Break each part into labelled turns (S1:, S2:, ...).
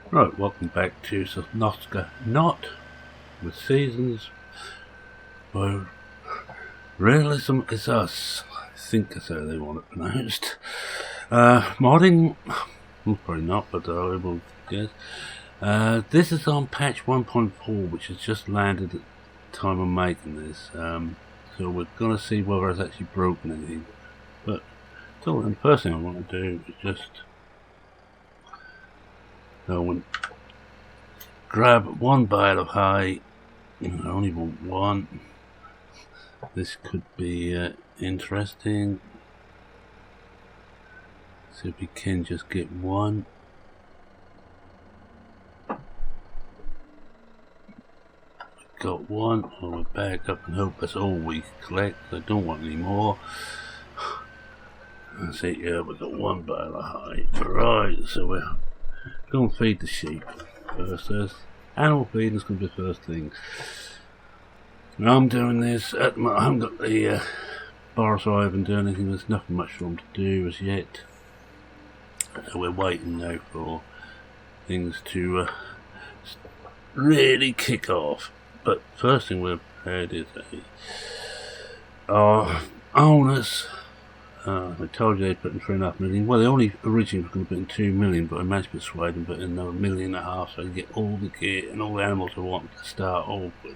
S1: Right, welcome back to Sosnovka Not with Seasons by Realism is Us. I think that's how they want it pronounced. Modding? Well, probably not, but I will guess. This is on patch 1.4, which has just landed at the time of making this. So we're going to see whether it's actually broken anything. But the first thing I want to do is just grab one bale of hay. I only want one. This could be interesting. See if we can just get one. Got one. We'll back up and hope that's all we collect. I don't want any more. That's it, yeah, we've got one bale of hay. Right, so we're going to feed the sheep first. Animal feeding is going to be the first thing. Now I'm doing this at the moment. I haven't got the bar, so I haven't done anything. There's nothing much for them to do as yet. So we're waiting now for things to really kick off. But first thing we've had is our owners. I told you they put in 3.5 million. Well, they only originally were going to put in 2 million, but I managed to persuade them to put in another 1.5 million so I can get all the gear and all the animals I want to start off with.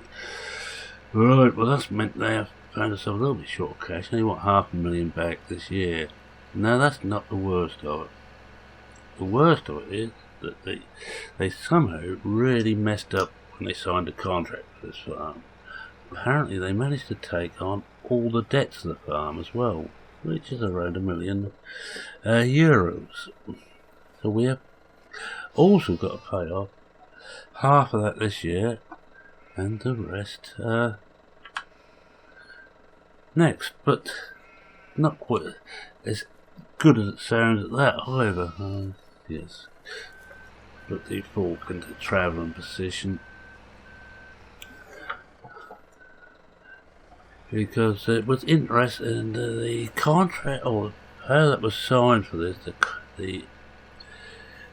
S1: Right, well that's meant they have found themselves a little bit short of cash. They want 500,000 back this year. Now that's not the worst of it. The worst of it is that they somehow really messed up when they signed a contract for this farm. Apparently they managed to take on all the debts of the farm as well, which is around €1 million. So we have also got to pay off half of that this year and the rest next, but not quite as good as it sounds at that either. Yes, put the fork into travelling position because it was interesting the contract or how that was signed for this. The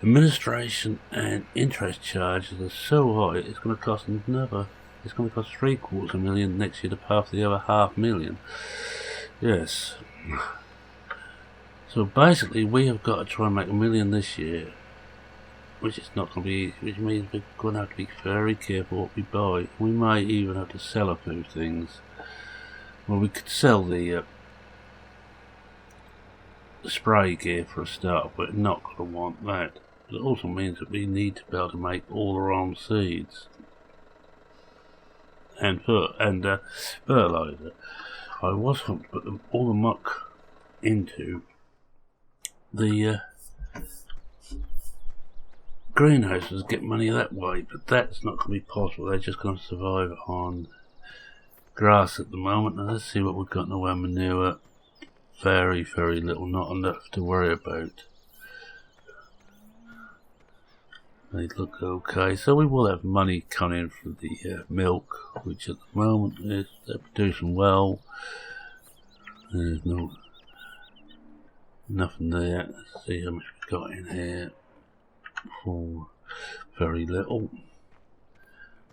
S1: administration and interest charges are so high, it's going to cost another. It's going to cost $750,000 next year to pay off the other $500,000. Yes. So basically, we have got to try and make $1 million this year, which is not going to be easy. Which means we're going to have to be very careful what we buy. We may even have to sell a few things. Well, we could sell the spray gear for a start, but we're not going to want that. It also means that we need to be able to make all our own seeds and fertilizer. I was going to put all the muck into the greenhouses, get money that way, but that's not going to be possible. They're just going to survive on grass at the moment. Now let's see what we've got in the way of manure. Very, very little, not enough to worry about. They look okay, so we will have money coming in from the milk, which at the moment they're producing well. There's nothing there. Let's see how much we've got in here. Oh, very little.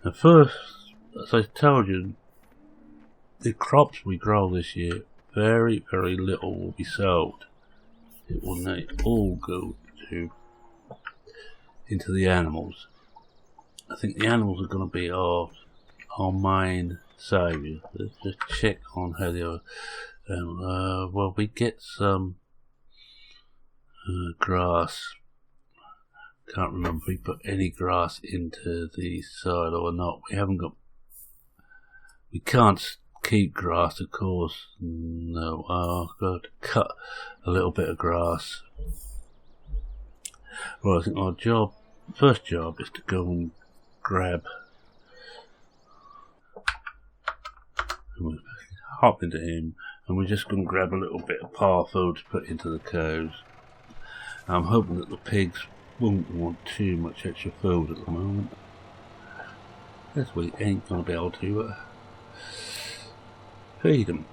S1: Now first, as I told you, the crops we grow this year, very, very little will be sold. It will all go into the animals. I think the animals are going to be our main saviour. Let's just check on how they are. Well, we get some grass. Can't remember if we put any grass into the silo or not. We can't keep grass, of course. No, I've got to cut a little bit of grass. Well, I think our first job is to go and grab. Hop into him, and we're just going to grab a little bit of par food to put into the cows. I'm hoping that the pigs won't want too much extra food at the moment. This we ain't going to be able to feed them.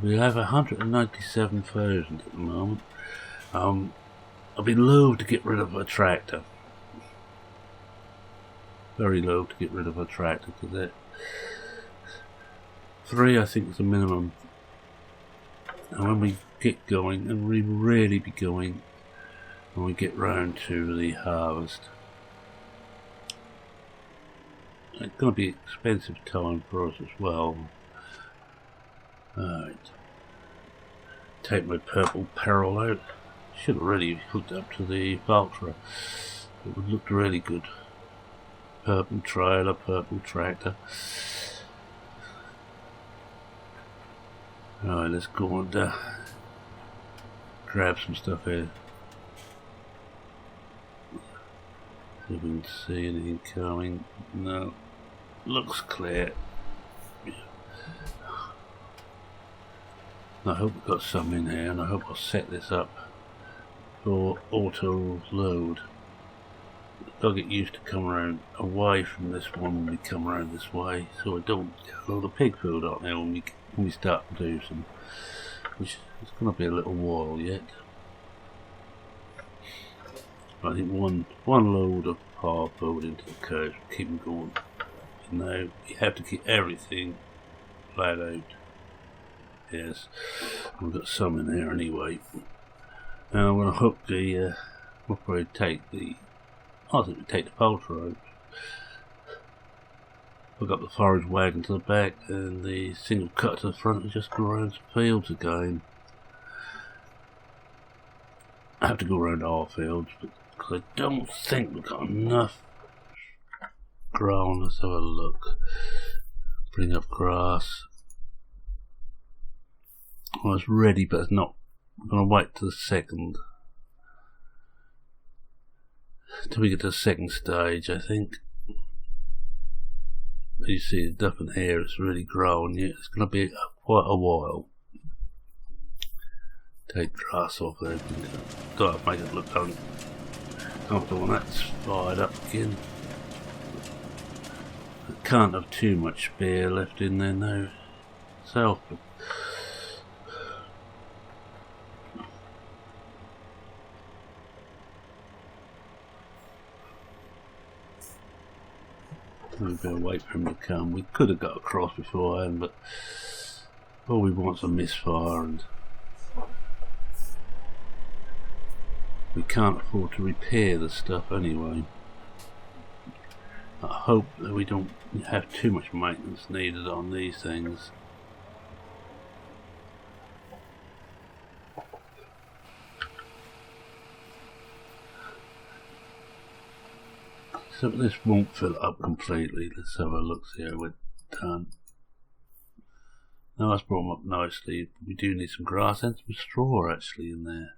S1: We have 197,000 at the moment. I'd be loath to get rid of a tractor. Very loath to get rid of a tractor, because 3 I think is the minimum. And when we get going, and we really be going when we get round to the harvest. It's going to be expensive time for us as well. Alright. Take my purple peril out. Should have already hooked up to the Valtra. It would look really good. Purple trailer, purple tractor. Alright, let's go and grab some stuff here. See if we can see anything coming. No. Looks clear. Yeah. I hope we've got some in here, and I hope I'll set this up for auto load. I'll get used to coming around away from this one when we come around this way, so I don't get a load of pig food out there when we start to do some, which is going to be a little while yet. I think one load of hard food into the cows will keep them going. Now you have to keep everything flat out. Yes, we've got some in there anyway. Now I'm going to hook the, we'll probably take the, I think we take the poultry out. Hook up the forage wagon to the back and the single cut to the front and just go around some fields again. I have to go around our fields because I don't think we've got enough ground. Let's have a look. Bring up grass. Well, it's ready, but it's not. I'm going to wait till the second. Till we get to the second stage, I think. As you see, there's nothing here. It's really growing yet. It's going to be quite a while. Take grass off there. Don't make it look uncomfortable when that's fired up again. I can't have too much spare left in there now. So, we better wait for him to come. We could have got across beforehand, but all we want is a misfire, and we can't afford to repair the stuff anyway. I hope that we don't have too much maintenance needed on these things. So this won't fill it up completely. Let's have a look, see how we're done. Now that's brought them up nicely. We do need some grass and some straw actually in there.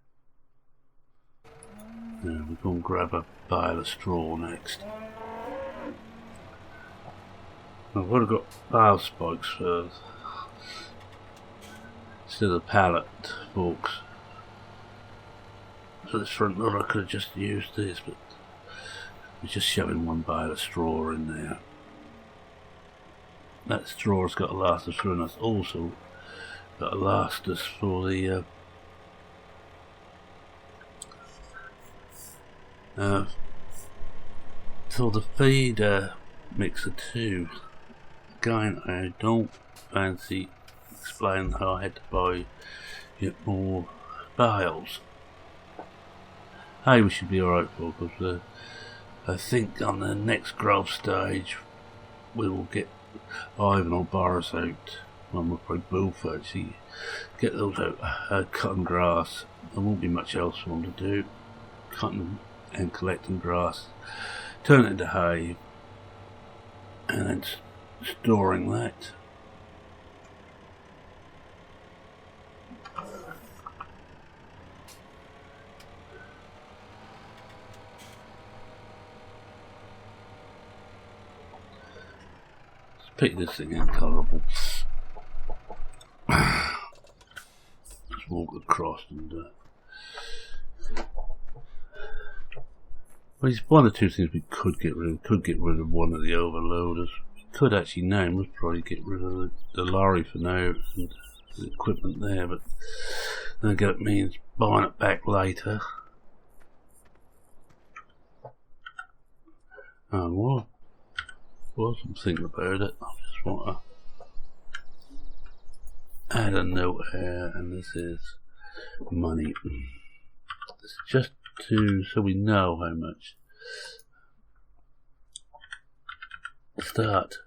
S1: Yeah, we're going to grab a bale of straw next. I've already got bale spikes first. Instead of pallet forks. So this front loader I could have just used this, but we're just shoving one bale of straw in there. That straw's got to last us through, and that's also got to last us for the for the feed mixer too. Again, I don't fancy explaining how I had to buy yet more bales. Hey, we should be alright for, because I think on the next growth stage we will get Ivan or Boris out. Well, we'll probably both actually get those out, cutting grass. There won't be much else for them to do. Cutting and collecting grass, turn it into hay, and then storing that. Let's pick this thing in colourable. Just walk across and well, there's one or two things we could get rid of. We could get rid of one of the overloaders. We could actually now, we'll probably get rid of the lorry for now and the equipment there, but then again it means buying it back later. While I'm thinking about it, I just want to add a note here, and this is money. It's just so we know how much. Start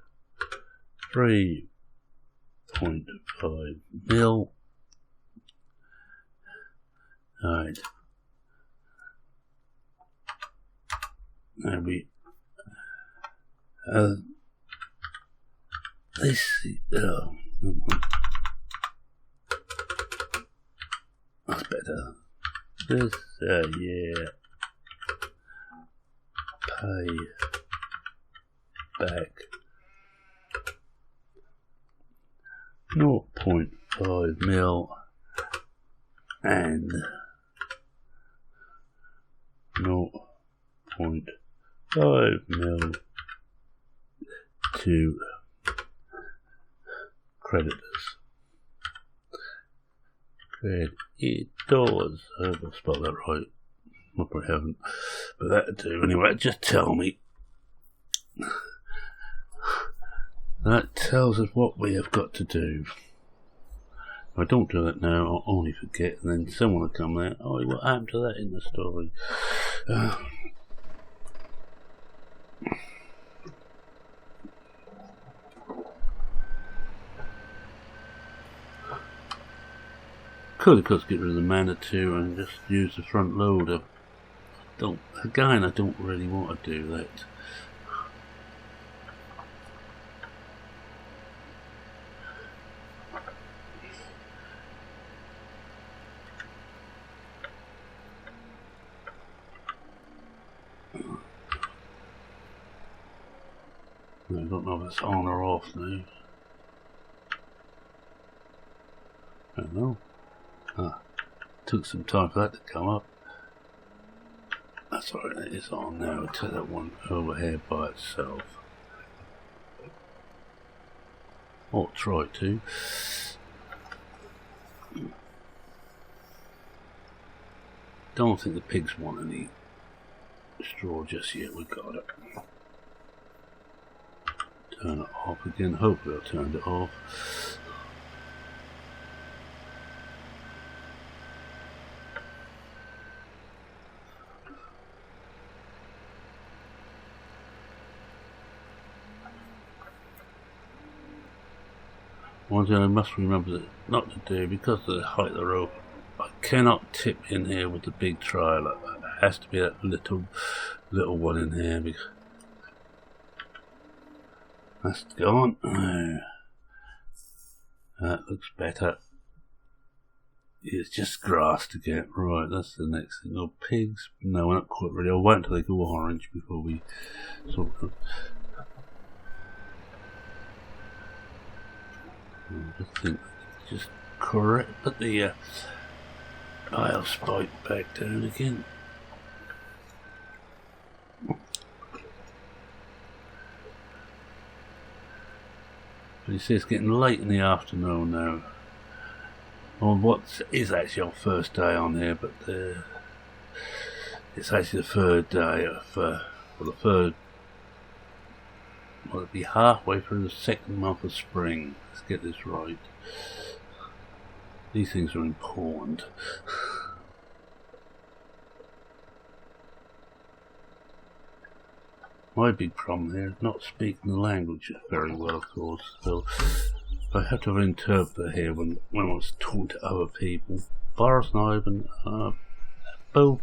S1: 3.5 mil. Alright. Now we this that's better. This yeah. Pay back 0.5 mil and 0.5 mil to creditors. Creditors. I hope I've spelled that right. I probably haven't, but that'll do anyway. Just tell me. That tells us what we have got to do. If I don't do it now, I'll only forget, and then someone will come there. Oh, what happened to that in the story? Could of course get rid of the mana 2 and just use the front loader. I don't really want to do that. I don't know if it's on or off now. I don't know. Took some time for that to come up. That's alright, it is on now. To that one over here by itself. Or try to. Don't think the pigs want any straw just yet. We got it. Turn it off again. Hopefully I'll turn it off. One thing I must remember not to do, because of the height of the rope, I cannot tip in here with the big trailer. It has to be that little one in here. Because that's gone. That looks better. It's just grass to get right. That's the next thing. Oh, pigs? No, we're not quite ready. I'll wait until they go orange before we sort of. Just correct, put the aisle spike back down again. But you see, it's getting late in the afternoon now. On what is actually our first day on here, but it's actually the third day of, the third. Well, it'll be halfway through the second month of spring. Let's get this right. These things are important. My big problem here is not speaking the language very well, of course. So I have to have an interpreter here when I was talking to other people. Boris and Ivan are both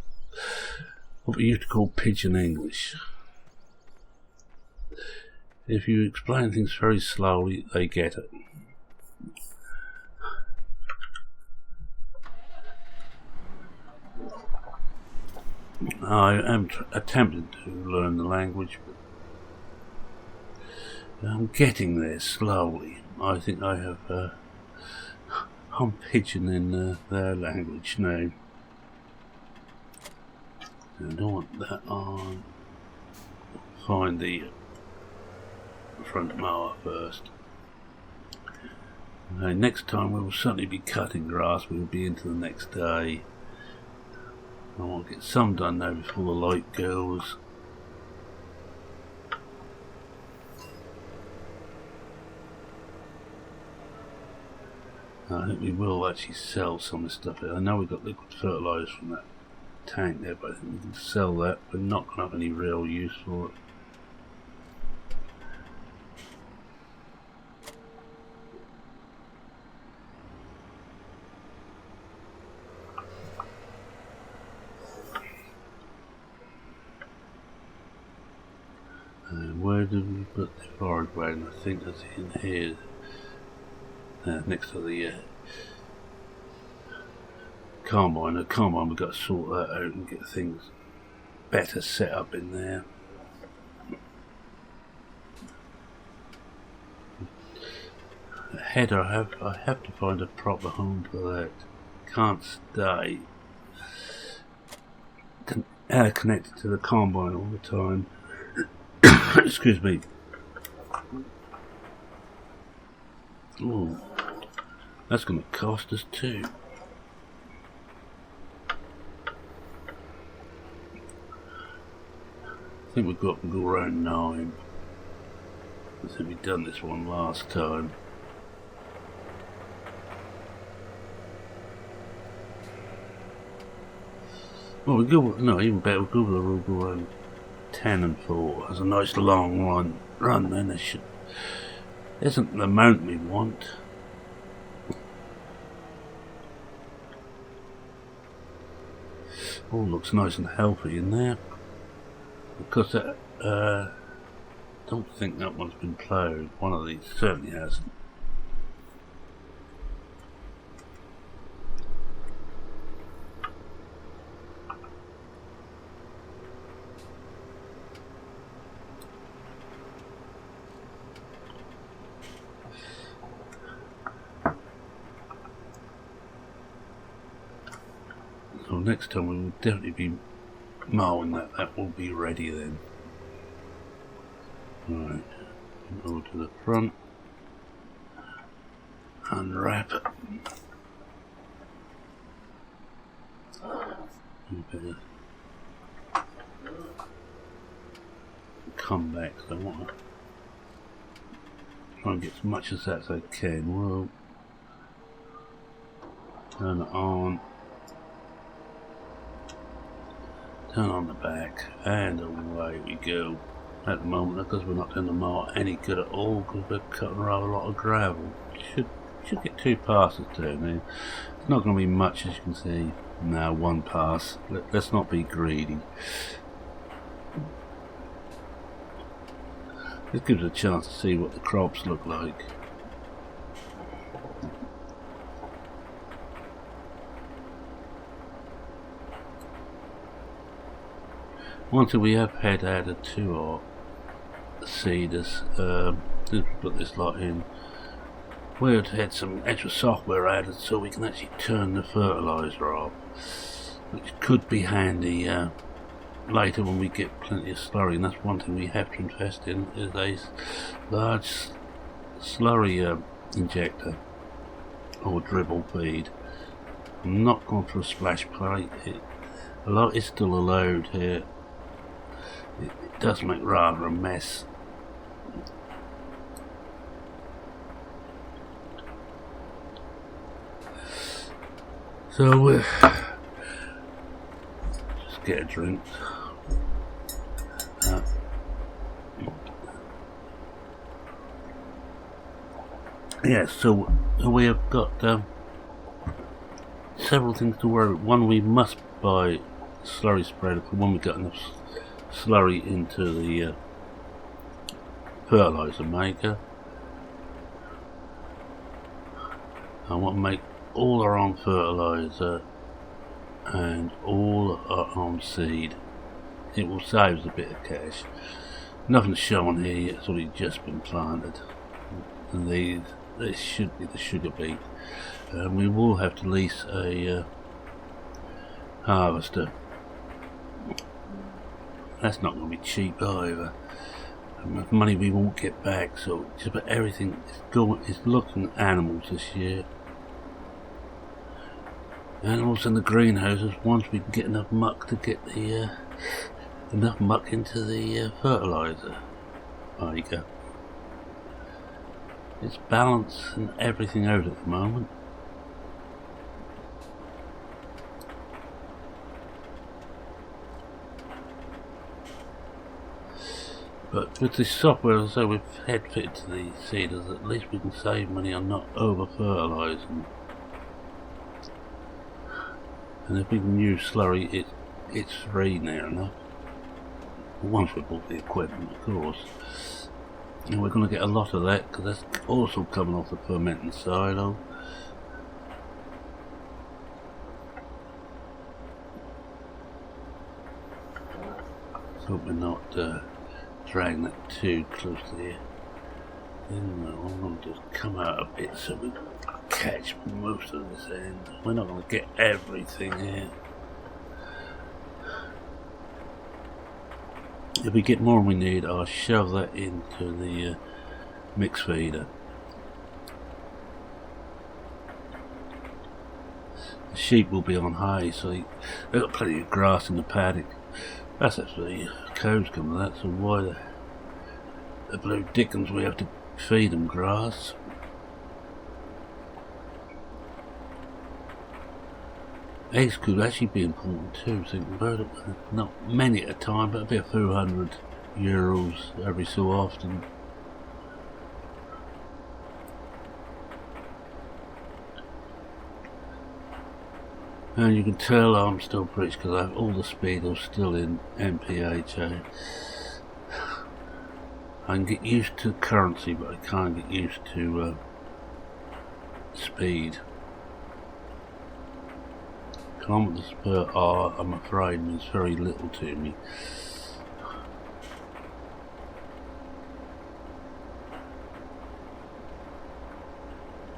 S1: what we used to call pidgin English. If you explain things very slowly, they get it. I am attempting to learn the language, but I'm getting there slowly. I think I have. I'm pidgin in their language now. I don't want that on. Find the front mower first. Next time we will certainly be cutting grass. We will be into the next day. I want to get some done now before the light goes. I think we will actually sell some of this stuff. I know we've got liquid fertiliser from that tank there, but I think we can sell that. We're not going to have any real use for it. Where do we put the forage wagon? I think that's in here, next to the combine. The combine, we've got to sort that out and get things better set up in there. The header, I have to find a proper home for that. Can't stay connected to the combine all the time. Excuse me. Ooh, that's going to cost us too. I think we've got to go around 9. I think we've done this one last time. Well, we go, no, even better, we'll go around 10 and 4. That's a nice long run then. It isn't the amount we want. All looks nice and healthy in there. Because I don't think that one's been ploughed. One of these certainly hasn't. So next time we will definitely be mowing that. That will be ready then. Right, over to the front. Unwrap it. You better come back. So I want to try and get as much as that as I can. We'll turn it on. Turn on the back, and away we go. At the moment, because we're not doing the mower any good at all, because we're cutting rather a lot of gravel. Should get 2 passes down there. It's not going to be much, as you can see. Now 1 pass. Let's not be greedy. This gives us a chance to see what the crops look like. One thing we have had added to our seeders, put this lot in, we've had some extra software added so we can actually turn the fertiliser off, which could be handy later when we get plenty of slurry. And that's one thing we have to invest in, is a large slurry injector or dribble feed. I'm not going for a splash plate. A lot is still allowed here. It does make rather a mess. So just get a drink. Yeah, so we have got several things to worry about. One, we must buy slurry spreader for when we got enough slurry into the fertiliser maker. I want to make all our own fertiliser and all our own seed. It will save us a bit of cash. Nothing's shown here yet, it's only just been planted. And this should be the sugar beet. We will have to lease a harvester. That's not going to be cheap either. money we won't get back, so just about everything is looking at animals this year. Animals in the greenhouses, once we can get enough muck to get the enough muck into the fertilizer. There you go. It's balancing everything out at the moment. But with this software, as I say, we've head fitted to the seeders, at least we can save money on not over fertilising. And if we can use slurry, it's free near enough. Once we bought the equipment, of course. And we're going to get a lot of that, because that's also coming off the fermenting silo. Let's hope we're not dragging that too close to the end. I'm going to just come out a bit so we catch most of this end. We're not going to get everything here. If we get more than we need, I'll shove that into the mix feeder. The sheep will be on hay, so they've got plenty of grass in the paddock. That's actually cows come to that, so why the blue dickens we have to feed them grass? Eggs could actually be important too, thinking about it. Not many at a time, but it'd be a few €100 every so often. And you can tell I'm still pretty, because I have all the speedos still in MPHA. I can get used to currency, but I can't get used to speed. Kilometers per hour, I'm afraid, means very little to me.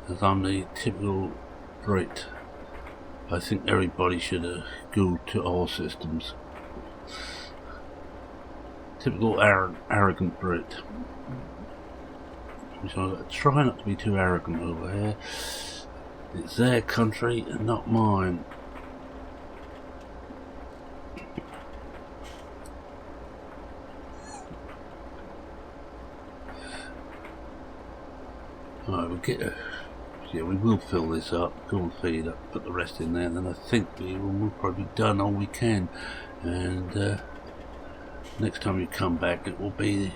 S1: As I'm the typical Brit, I think everybody should go to all systems. Typical arrogant Brit. So I try not to be too arrogant over here. It's their country and not mine. Right, we will fill this up, go and feed up, put the rest in there, and then I think we'll probably be done all we can. And next time you come back, it will be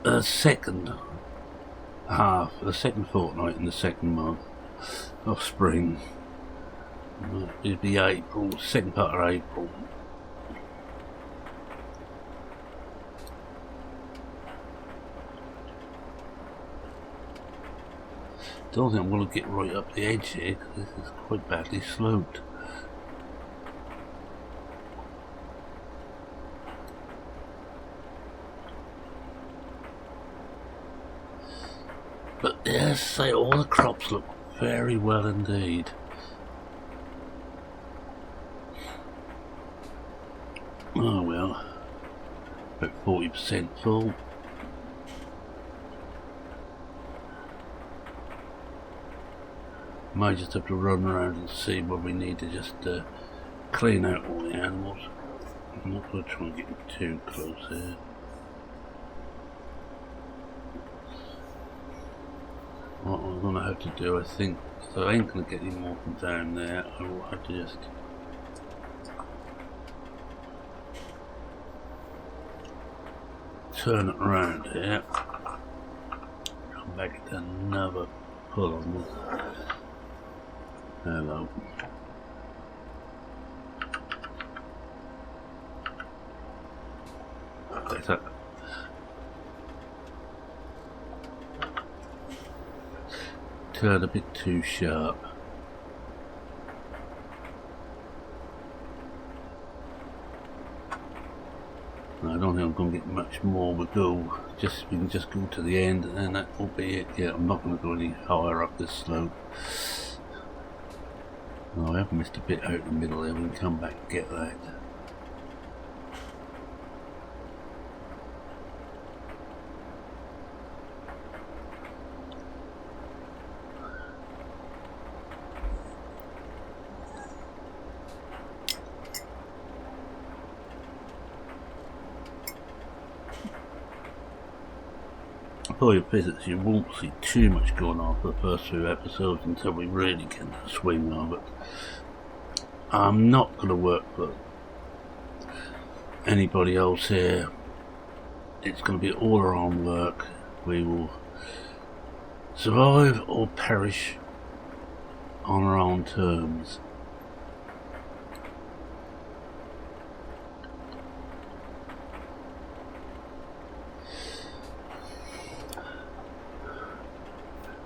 S1: the second fortnight in the second month of spring. It'll be April, second part of April. Don't think I'm going to get right up the edge here, because this is quite badly sloped. But yes, say all the crops look very well indeed. Oh well, about 40% full. Might just have to run around and see where we need to just clean out all the animals. I'm not going to try and get too close here. What I'm going to have to do, I think, so I ain't going to get any more from down there, I will have to just turn it around here, come back to another pull on this. Hello. That's it. Turn a bit too sharp. I don't think I'm going to get much more. We can just go to the end, and that will be it. Yeah, I'm not going to go any higher up this slope. Oh, I have missed a bit out in the middle there. We can come back and get that. For your visits, you won't see too much going on for the first few episodes until we really get into the swing of it. I'm not going to work for anybody else here. It's going to be all our own work. We will survive or perish on our own terms.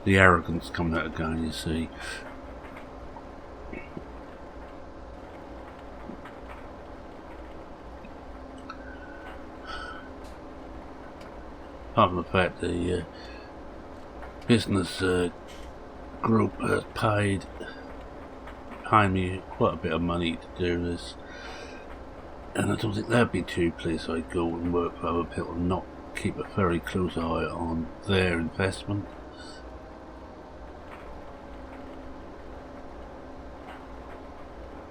S1: The arrogance coming out again, you see. Apart from the fact the business group has paid me quite a bit of money to do this, and I don't think they'd be too pleased I'd go and work for other people and not keep a very close eye on their investment.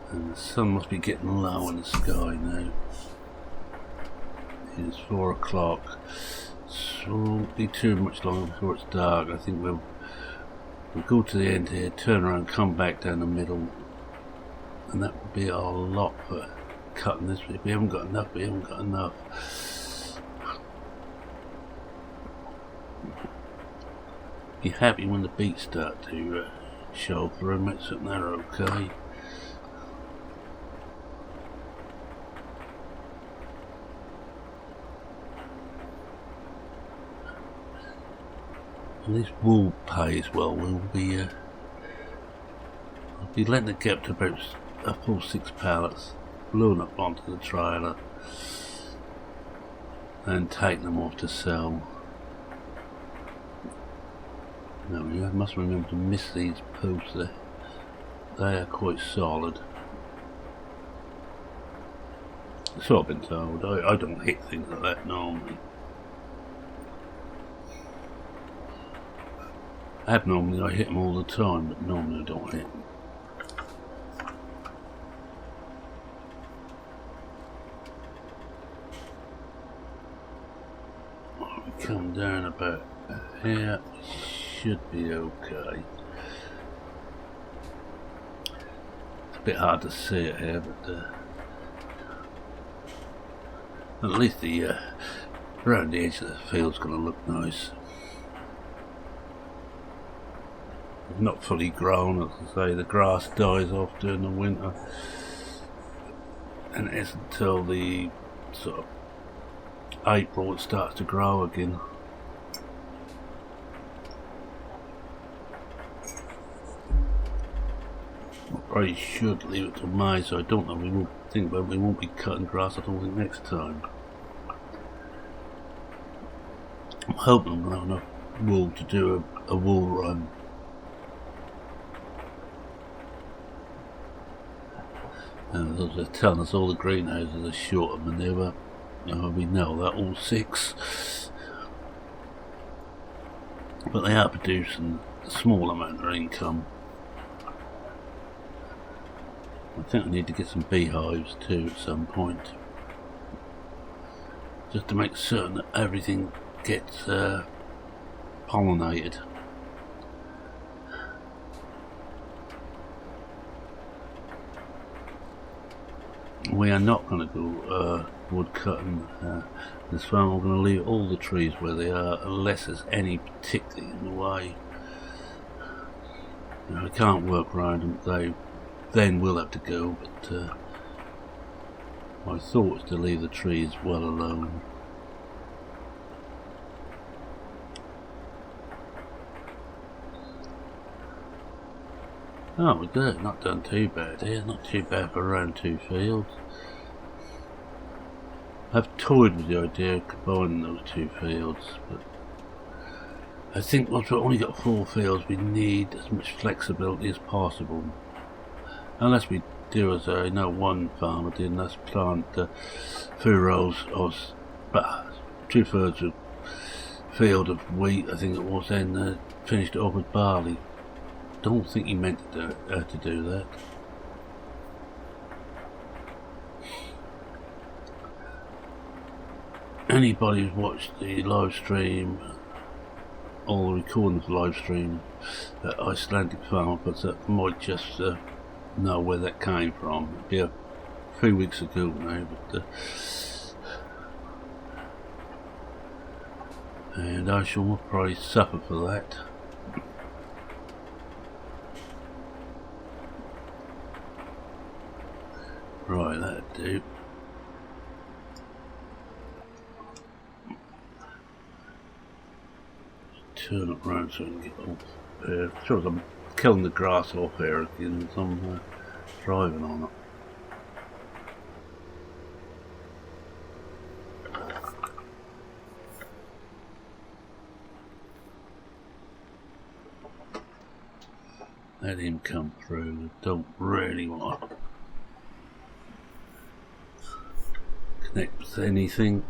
S1: And the sun must be getting low in the sky now. It's 4 o'clock, so it won't be too much longer before it's dark. I think we'll go to the end here, turn around, come back down the middle, and that will be our lot for cutting this. If we haven't got enough, we haven't got enough. Be happy when the beats start to show through, make something that are okay. And this wool pay as well. We'll be I'll be letting it get up to about a full 6 pallets, loading up onto the trailer and taking them off to sell. Now you must remember to miss these posts there. They are quite solid. So I've been told. I don't hit things like that normally. Abnormally I hit them all the time, but normally I don't hit them. We come down about here, should be okay. It's a bit hard to see it here, but at least the around the edge of the field's going to look nice. Not fully grown, as I say, the grass dies off during the winter, and it isn't until the sort of April it starts to grow again. I probably should leave it till May, so I don't know. We won't be cutting grass, I don't think, next time. I'm hoping I'm going to have enough wool to do a wool run. And they're telling us all the greenhouses are short of manure. We know that, all 6. But they are producing a small amount of income. I think I need to get some beehives too at some point. Just to make certain that everything gets pollinated. We are not going to go wood cutting this farm. We're going to leave all the trees where they are, unless there's any particularly in the way. I can't work around them. They then will have to go, but my thought is to leave the trees well alone. Oh, we're good. Not done too bad here. Not too bad for around 2 fields. I've toyed with the idea of combining those 2 fields, but I think once we've only got 4 fields, we need as much flexibility as possible. Unless we do as I know one farmer did, and that's plant 2 rows of 2/3 of field of wheat, I think it was, then finished it off with barley. Don't think he meant to do that. Anybody who's watched the live stream all the recordings live stream at Icelandic farmer, but I might just know where that came from. It'd be a few weeks ago now, but and I shall probably suffer for that. Right, that'll do. Turn it round so I can get off here. Sure, I'm killing the grass off here again as I'm driving on it. Let him come through. I don't really want to connect with anything.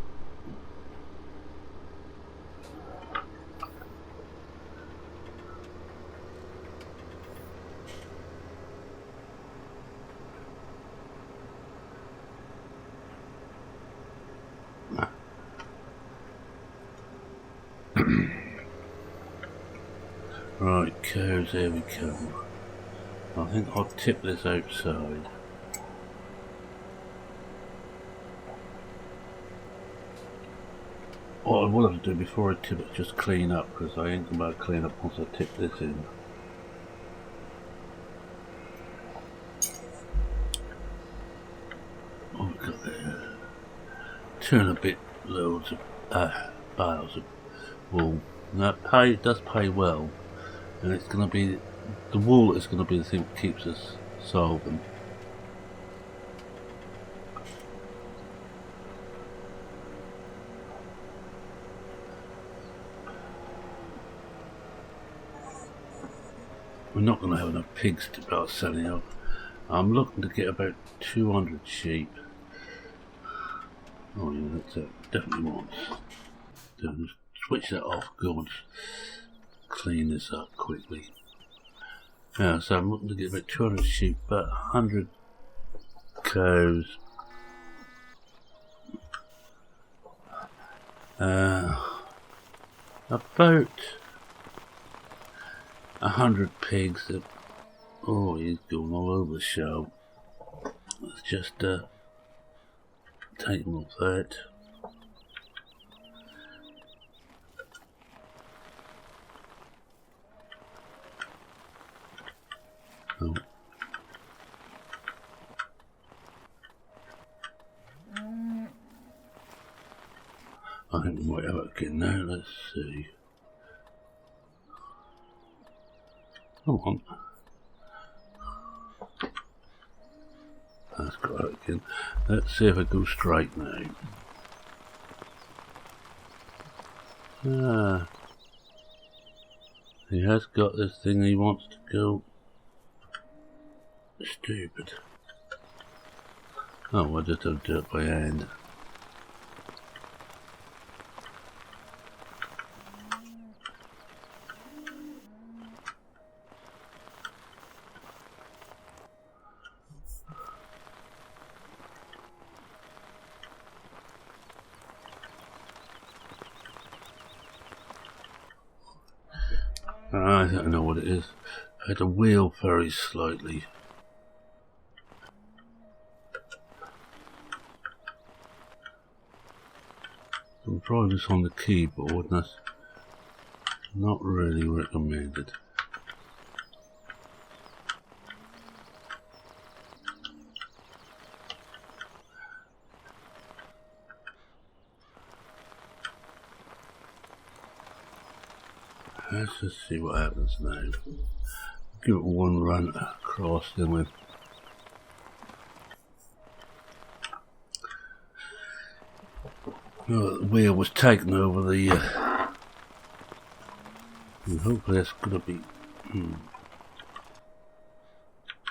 S1: Right, cows, there we go. I think I'll tip this outside. What I will have to do before I tip it, just clean up, because I ain't about to clean up once I tip this in. Oh, we've got there. Turn a bit loads of bales of wool. Now it does pay well, and it's going to be, the wool is going to be the thing that keeps us solvent. We're not going to have enough pigs to start selling up. I'm looking to get about 200 sheep. Oh yeah, that's it. Definitely wants. Just switch that off, go and clean this up quickly. Yeah, so I'm looking to get about 200 sheep, about 100 cows. About 100 pigs. Oh, he's going all over the show. Let's just take him off that. Oh. I think we might have it again now. Let's see. Come on. That's got it again. Let's see if I go straight now. Ah. He has got this thing he wants to go. Stupid. Oh, I just have to do it by hand. I don't know what it is. I had to wheel very slightly. I'm trying this on the keyboard, and that's not really recommended. Let's just see what happens now. Give it one run across, then we'll the wheel was taken over the and hopefully that's gonna be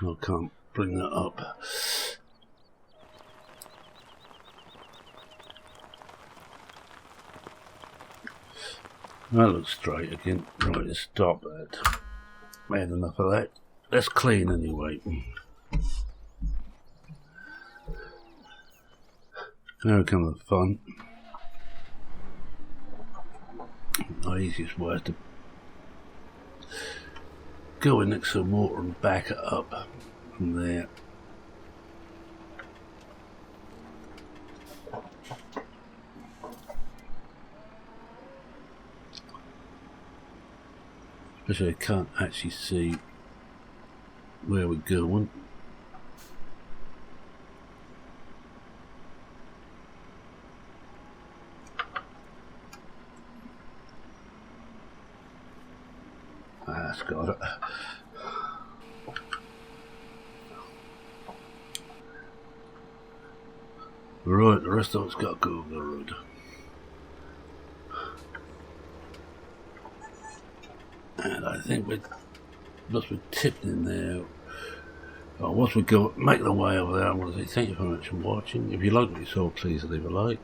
S1: I can't bring that up. That looks straight again. Right, let's stop that. I had enough of that. Let's clean anyway. Now comes the fun. The easiest way is to go in next to the water and back it up from there. Especially I can't actually see where we're going. That's got it. Right, the rest of it's got to go over the road. And I think once we're tipped in there, or once we go make the way over there, I want to say thank you very much for watching. If you like what you saw, please leave a like.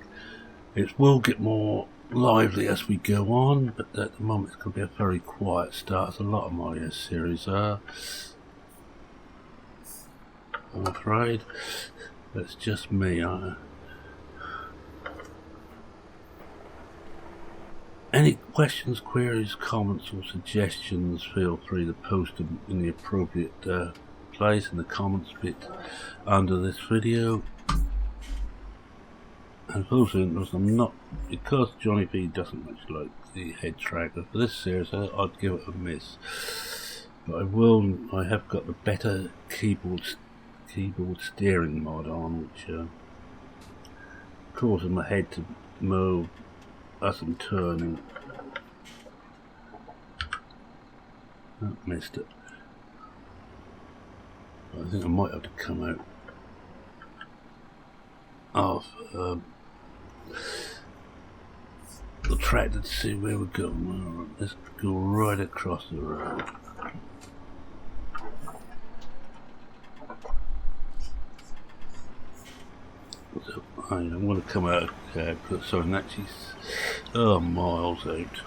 S1: It will get more lively as we go on, but at the moment it's going to be a very quiet start, as a lot of my series are, I'm afraid. That's just me. Any questions, queries, comments or suggestions, feel free to post them in the appropriate place in the comments bit under this video. And for those interested, I'm not, because Johnny Vee doesn't much like the head tracker for this series, I'd give it a miss. But I have got the better keyboard steering mod on, which causes my head to move as I'm turning. Oh, missed it. I think I might have to come out of the track to see where we're going. Alright, let's go right across the road. So, I'm going to come out of the cab, so I'm actually miles out.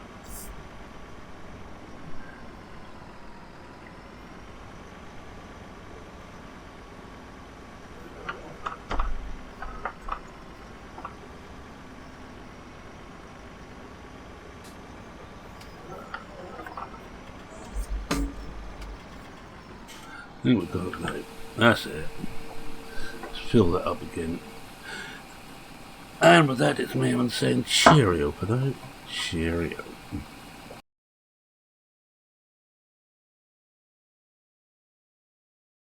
S1: I think we've got it now. That's it. Let's fill that up again. And with that, it's me saying cheerio for now. Cheerio.